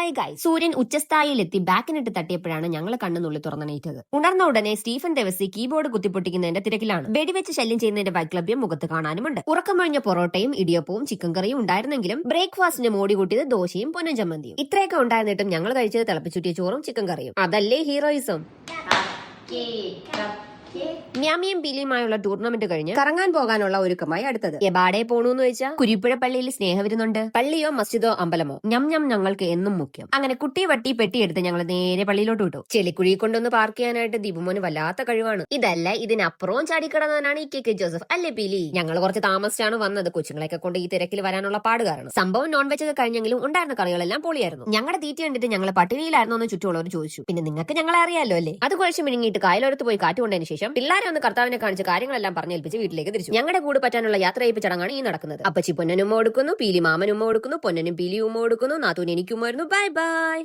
Hi guys, സൂര്യൻ ഉച്ചസ്ഥായിലെത്തി ബാക്കിനിട്ട് തട്ടിയപ്പോഴാണ് ഞങ്ങൾ കണ്ണുനുള്ളി തുറന്നെണീറ്റത്. ഉണർന്ന ഉടനെ സ്റ്റീഫൻ ദേവസി കീബോർഡ് കുത്തിപ്പൊട്ടിക്കുന്നതിന്റെ തിരക്കിലാണ്. വെടിവെച്ച് ശല്യം ചെയ്യുന്നതിന്റെ വൈക്ലഭ്യം മുഖത്ത് കാണാനുമുണ്ട്. ഉറക്കമൊഴിഞ്ഞ പൊറോട്ടയും ഇടിയപ്പവും ചിക്കൻ കറിയും ഉണ്ടായിരുന്നെങ്കിലും ബ്രേക്ക്ഫാസ്റ്റിന് മോടി കൂട്ടിയത് ദോശയും പൊന്നും ചമ്മന്തിയും. ഇത്രയൊക്കെ ഉണ്ടായിരുന്നിട്ടും ഞങ്ങൾ കഴിച്ചത് തിളപ്പിച്ചുറ്റിയ ചോറും ചിക്കൻ കറിയും. അതല്ലേ ഹീറോയിസം. മ്യാമിയും പീലിയുമായുള്ള ടൂർണമെന്റ് കഴിഞ്ഞ് കറങ്ങാൻ പോകാനുള്ള ഒരുക്കമായി അടുത്തത്. എബാടെ പോണൂന്ന് വെച്ചാൽ കുരിപ്പുഴ പള്ളിയിൽ സ്നേഹവിരുന്നുണ്ട്. പള്ളിയോ മസ്ജിദോ അമ്പലമോ ഞം ഞങ്ങൾക്ക് എന്നും മുഖ്യം. അങ്ങനെ കുട്ടി വട്ടി പെട്ടിയെടുത്ത് ഞങ്ങൾ നേരെ പള്ളിയിലോട്ട് വിട്ടു. ചെളിക്കുഴി കൊണ്ടൊന്ന് പാർക്ക് ചെയ്യാനായിട്ട് ദീപുമോന് വല്ലാത്ത കഴിവാണ്. ഇതല്ല ഇതിനപ്പുറവും ചാടിക്കിടന്നവനാണ് ഈ കെ ജോസഫ്. അല്ലേ പീലി? ഞങ്ങൾ കുറച്ച് താമസിച്ചാണ് വന്നത്. കൊച്ചുങ്ങളെയൊക്കെ കൊണ്ട് ഈ തിരക്കിൽ വരാനുള്ള പാട് കാരണം. സംഭവം നോൺ വെജ് ഒക്കെ കഴിഞ്ഞെങ്കിലും ഉണ്ടായിരുന്ന കറികളെല്ലാം പൊളിയായിരുന്നു. ഞങ്ങളുടെ തീറ്റ കണ്ടിട്ട് ഞങ്ങൾ പട്ടിണിയിലായിരുന്നു എന്ന് ചുറ്റുമുള്ളവർ ചോദിച്ചു. പിന്നെ നിങ്ങൾക്ക് ഞങ്ങളെ അറിയാലോ അല്ലേ? അത് കുഴച്ച് മിഴുങ്ങിയിട്ട് കായലോരത്ത് പോയി കാറ്റ് കൊണ്ടതിന് ശേഷം പിള്ളേരെ ഒന്ന് കർത്താവിനെ കാണിച്ച് കാര്യങ്ങളെല്ലാം പറഞ്ഞേൽപ്പിച്ച് വീട്ടിലേക്ക് തിരിച്ചു. ഞങ്ങളുടെ കൂടെ പറ്റാനുള്ള യാത്രയപ്പ് ചടങ്ങാണ് ഈ നടക്കുന്നത്. അപ്പച്ചി പൊന്നനും ഉമ്മ കൊടുക്കുന്നു, പീലി മാമനും ഉമ്മ കൊടുക്കുന്നു, പൊന്നനും പീലി ഉമ്മ കൊടുക്കുന്നു, നാത്തൂന് എനിക്കും വരുന്നു. Bye bye.